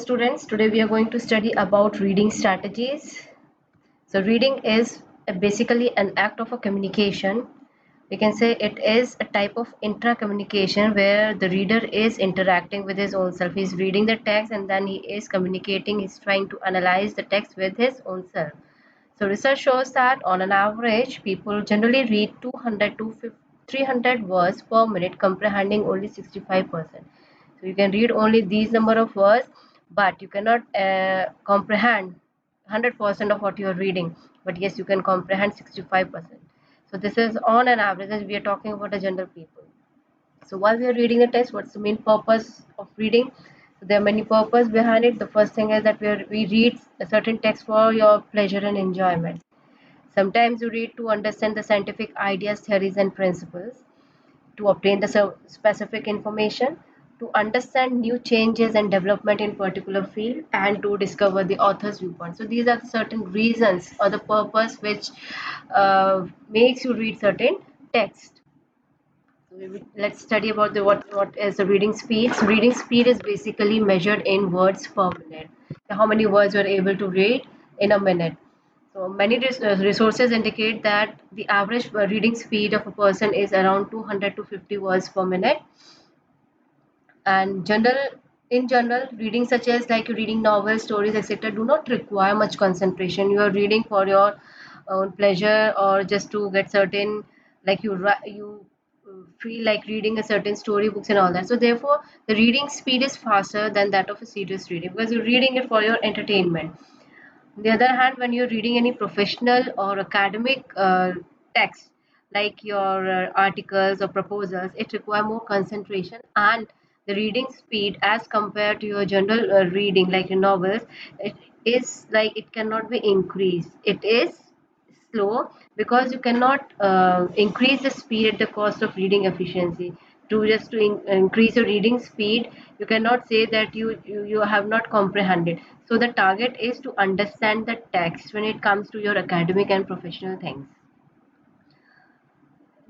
students, today we are going to study about reading strategies. So reading is basically an act of a communication. We can say it is a type of intra-communication where the reader is interacting with his own self. He's reading the text and then he is communicating, he's trying to analyze the text with his own self. So research shows that on an average, people generally read 200 to 300 words per minute, comprehending only 65%. So you can read only these number of words, but you cannot comprehend 100% of what you are reading. But yes, you can comprehend 65%. So this is on an average, as we are talking about a general people. So while we are reading the text, what's the main purpose of reading? So there are many purposes behind it. The first thing is that we read a certain text for your pleasure and enjoyment. Sometimes you read to understand the scientific ideas, theories, and principles, to obtain the specific information, to understand new changes and development in particular field, and to discover the author's viewpoint. So these are certain reasons or the purpose which makes you read certain text. So let's study about the what is the reading speed. So reading speed is basically measured in words per minute. So how many words you are able to read in a minute. So many resources indicate that the average reading speed of a person is around 200 to 50 words per minute. And in general, reading such as like reading novels, stories, etc., do not require much concentration. You are reading for your own pleasure or just to get certain, like you feel like reading a certain story books and all that. So therefore, the reading speed is faster than that of a serious reading because you're reading it for your entertainment. On the other hand, when you're reading any professional or academic text, like your articles or proposals, it requires more concentration, and the reading speed as compared to your general reading, like your novels, it is like it cannot be increased. It is slow because you cannot increase the speed at the cost of reading efficiency. To just to increase your reading speed, you cannot say that you have not comprehended. So the target is to understand the text when it comes to your academic and professional things.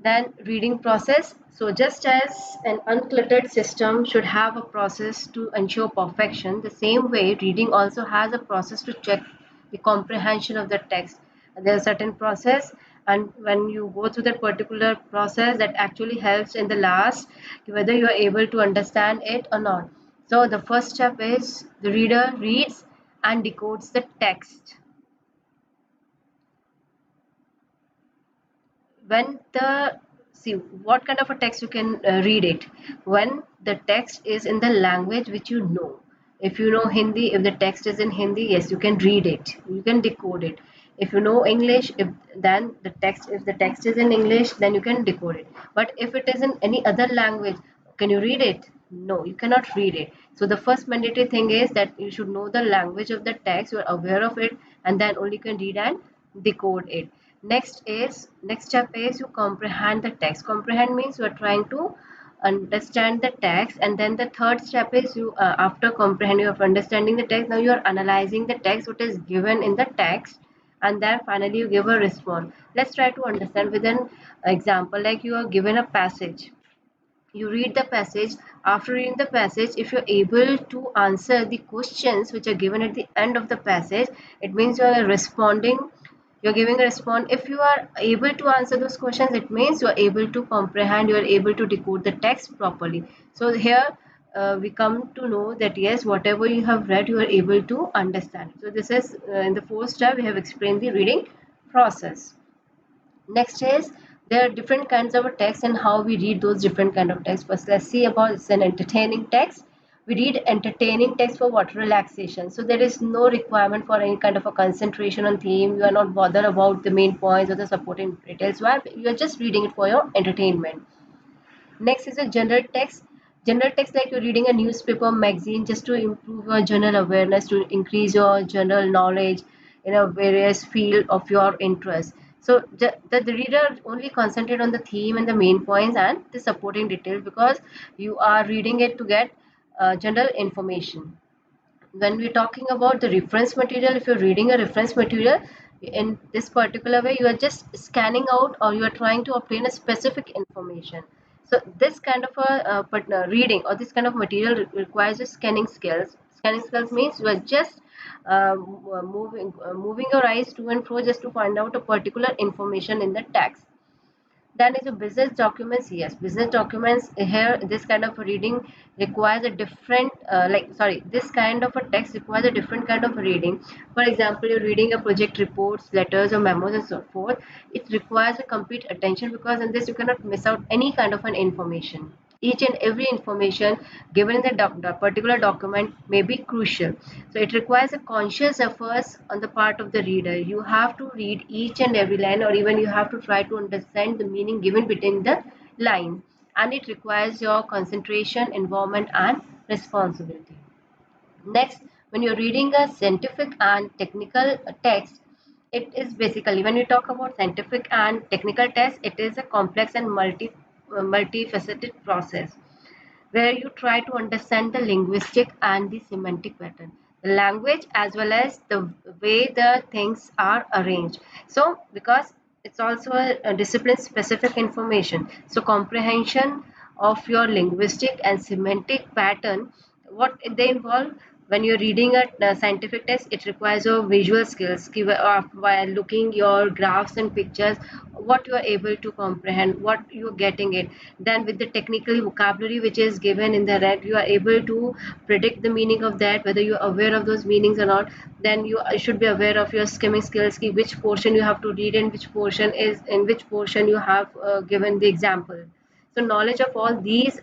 Then reading process. So just as an uncluttered system should have a process to ensure perfection, the same way reading also has a process to check the comprehension of the text. There's a certain process, and when you go through that particular process, that actually helps in the last whether you are able to understand it or not. So the first step is the reader reads and decodes the text. When the see what kind of a text you can read it when the text is in the language which you know. If you know Hindi, if the text is in Hindi, yes, you can read it, you can decode it. If you know English, if the text is in English, then you can decode it. But if it is in any other language, can you read it? No, you cannot read it. So the first mandatory thing is that you should know the language of the text, you are aware of it, and then only you can read and decode it. Next step is you comprehend the text. Comprehend means you are trying to understand the text, and then the third step is you after comprehending of understanding the text, now you are analyzing the text, what is given in the text, and then finally you give a response. Let's try to understand with an example. Like you are given a passage, you read the passage. After reading the passage, if you're able to answer the questions which are given at the end of the passage, it means you are responding, you're giving a response. If you are able to answer those questions, it means you are able to comprehend, you are able to decode the text properly. So here we come to know that yes, whatever you have read, you are able to understand. So this is in the fourth step we have explained the reading process. Next is there are different kinds of text and how we read those different kind of text. First, let's see about it's an entertaining text. We read entertaining text for what? Relaxation. So there is no requirement for any kind of a concentration on theme. You are not bothered about the main points or the supporting details. Why? You are just reading it for your entertainment. Next is a general text. General text like you're reading a newspaper, magazine, just to improve your general awareness, to increase your general knowledge in a various field of your interest. So the reader only concentrate on the theme and the main points and the supporting details because you are reading it to get general information. When we're talking about the reference material, if you're reading a reference material in this particular way, you are just scanning out or you are trying to obtain a specific information. So this kind of a reading or this kind of material requires a scanning skills. Scanning skills means you are just moving your eyes to and fro just to find out a particular information in the text. Then is a business documents. Yes, business documents here. This kind of reading requires a different, this kind of a text requires a different kind of reading. For example, you're reading a project reports, letters, or memos, and so forth. It requires a complete attention because in this you cannot miss out any kind of an information. Each and every information given in the particular document may be crucial. So it requires a conscious effort on the part of the reader. You have to read each and every line, or even you have to try to understand the meaning given between the lines. And it requires your concentration, involvement, and responsibility. Next, when you're reading a scientific and technical text, it is basically, when you talk about scientific and technical text, it is a complex and multifaceted process where you try to understand the linguistic and the semantic pattern, the language as well as the way the things are arranged. So, because it's also a discipline specific information, so comprehension of your linguistic and semantic pattern, what they involve when you're reading a scientific text, it requires your visual skills while looking your graphs and pictures, what you are able to comprehend, what you're getting it. Then with the technical vocabulary which is given in the read, you are able to predict the meaning of that, whether you're aware of those meanings or not. Then you should be aware of your skimming skills, which portion you have to read and which portion is in which portion you have given the example. So knowledge of all these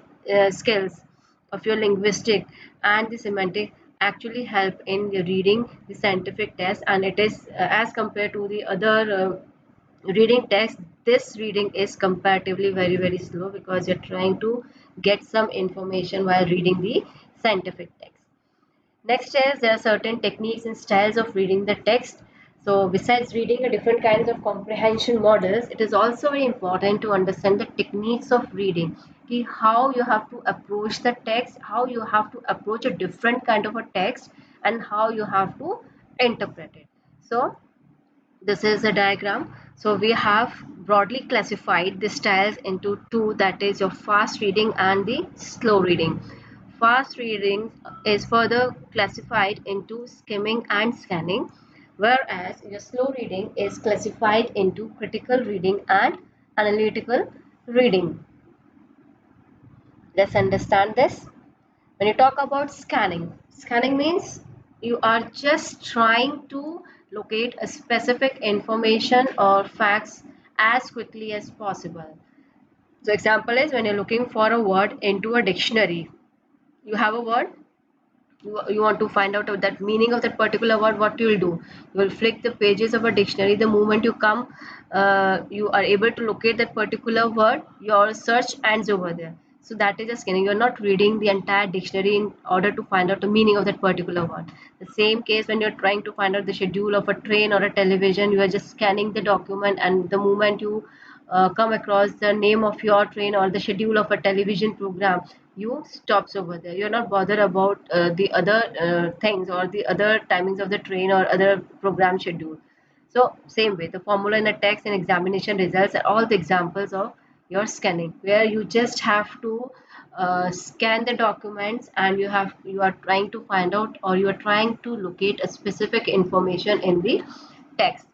skills of your linguistic and the semantic actually help in reading the scientific test, and it is as compared to the other reading text, this reading is comparatively very slow because you're trying to get some information while reading the scientific text. Next is there are certain techniques and styles of reading the text. So besides reading a different kinds of comprehension models, it is also very important to understand the techniques of reading. How you have to approach the text, how you have to approach a different kind of a text, and how you have to interpret it. So this is a diagram. So we have broadly classified the styles into two, that is your fast reading and the slow reading. Fast reading is further classified into skimming and scanning, whereas your slow reading is classified into critical reading and analytical reading. Let's understand this. When you talk about scanning means you are just trying to locate a specific information or facts as quickly as possible. So example is when you're looking for a word into a dictionary. You have a word, you want to find out of that meaning of that particular word. What you will do, you will flick the pages of a dictionary. The moment you come, you are able to locate that particular word, your search ends over there. So that is a scanning. You're not reading the entire dictionary in order to find out the meaning of that particular word. The same case when you're trying to find out the schedule of a train or a television, you are just scanning the document, and the moment you come across the name of your train or the schedule of a television program, you stops over there. You're not bothered about the other things or the other timings of the train or other program schedule. So same way, the formula in the text and examination results are all the examples of your scanning, where you just have to scan the documents, and you are trying to find out, or you are trying to locate a specific information in the text.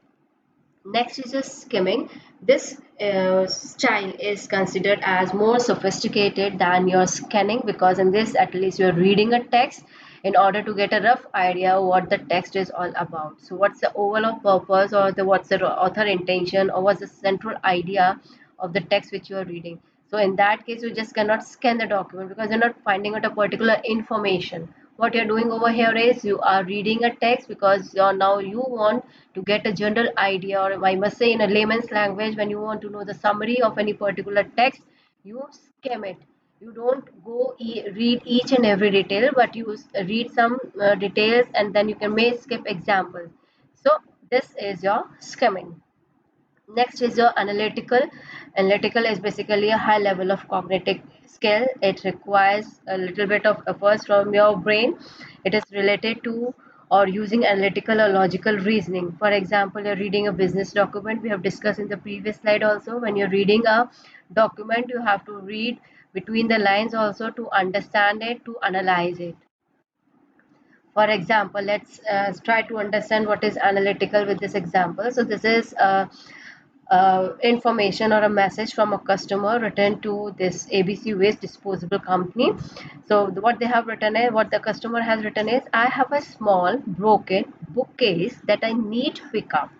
Next is just skimming. This style is considered as more sophisticated than your scanning, because in this at least you're reading a text in order to get a rough idea what the text is all about. So what's the overall purpose, or the what's the author intention, or what's the central idea of the text which you are reading. So in that case, you just cannot scan the document because you're not finding out a particular information. What you're doing over here is you are reading a text because now you want to get a general idea, or I must say in a layman's language, when you want to know the summary of any particular text, you skim it. You don't go read each and every detail, but you read some details, and then you can may skip examples. So this is your skimming. Next is your analytical. Analytical is basically a high level of cognitive skill. It requires a little bit of efforts from your brain. It is related to or using analytical or logical reasoning. For example, you're reading a business document. We have discussed in the previous slide also. When you're reading a document, you have to read between the lines also to understand it, to analyze it. For example, let's try to understand what is analytical with this example. So this is information or a message from a customer written to this ABC Waste Disposable Company. So what they have written is, what the customer has written is, I have a small broken bookcase that I need to pick up.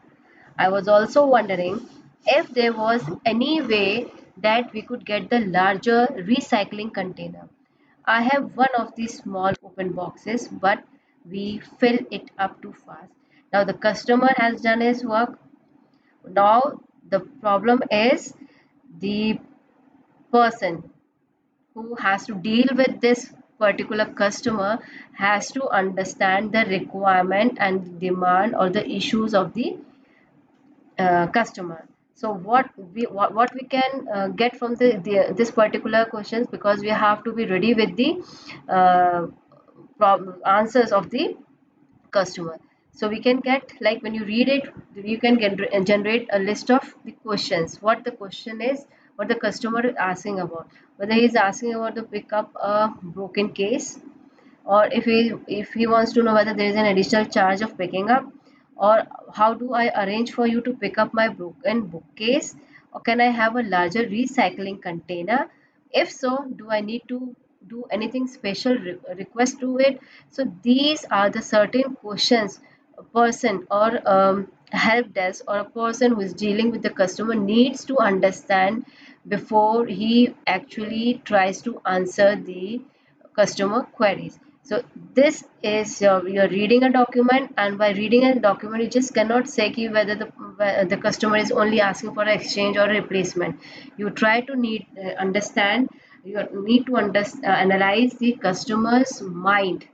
I was also wondering if there was any way that we could get the larger recycling container. I have one of these small open boxes, but we fill it up too fast. Now the customer has done his work. Now the problem is the person who has to deal with this particular customer has to understand the requirement and demand or the issues of the customer. So what we can get from this particular questions, because we have to be ready with the uh, answers of the customer. So we can get, like when you read it, you can get generate a list of the questions, what the question is, what the customer is asking about, whether he is asking about to pick up a broken case, or if he wants to know whether there is an additional charge of picking up, or how do I arrange for you to pick up my broken bookcase, or can I have a larger recycling container, if so do I need to do anything special request to it. So these are the certain questions a person or help desk or a person who is dealing with the customer needs to understand before he actually tries to answer the customer queries. So this is you're reading a document, and by reading a document you just cannot say ki whether the customer is only asking for an exchange or a replacement. You try to understand, you need to analyze the customer's mind.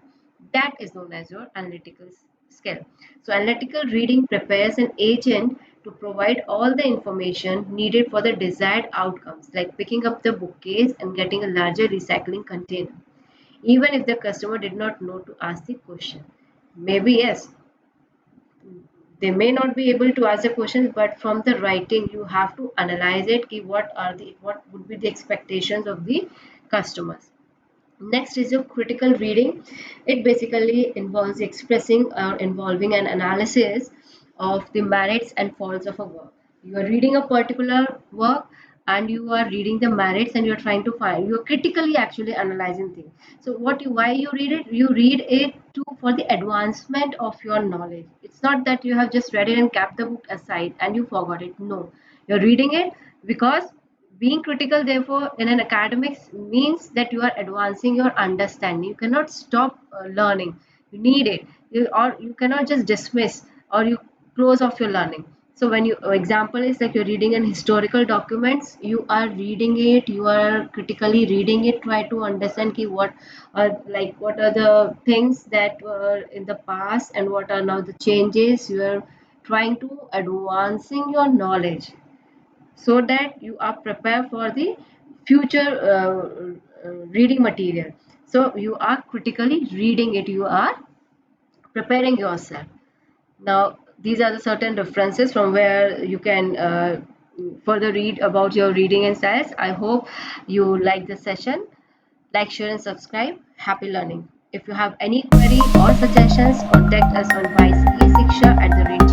That is known as your analytical skill. So analytical reading prepares an agent to provide all the information needed for the desired outcomes, like picking up the bookcase and getting a larger recycling container, even if the customer did not know to ask the question. Maybe yes, they may not be able to ask the questions, but from the writing you have to analyze it, ki what would be the expectations of the customers. Next is your critical reading. It basically involves expressing or involving an analysis of the merits and faults of a work. You are reading a particular work and you are reading the merits, and you're trying to find, you're critically actually analyzing things. So why you read it? You read it to for the advancement of your knowledge. It's not that you have just read it and kept the book aside and you forgot it. No, you're reading it because being critical, therefore, in an academics means that you are advancing your understanding. You cannot stop learning. You need it. Or you cannot just dismiss or you close off your learning. So when you example is like you're reading an historical documents, you are reading it, you are critically reading it, try to understand ki what are like what are the things that were in the past and what are now the changes. You are trying to advancing your knowledge so that you are prepared for the future reading material. So you are critically reading it, you are preparing yourself. Now these are the certain references from where you can further read about your reading and styles. I hope you like this session. Like, share and subscribe. Happy learning. If you have any query or suggestions, contact us on vicesiksha@gmail.com.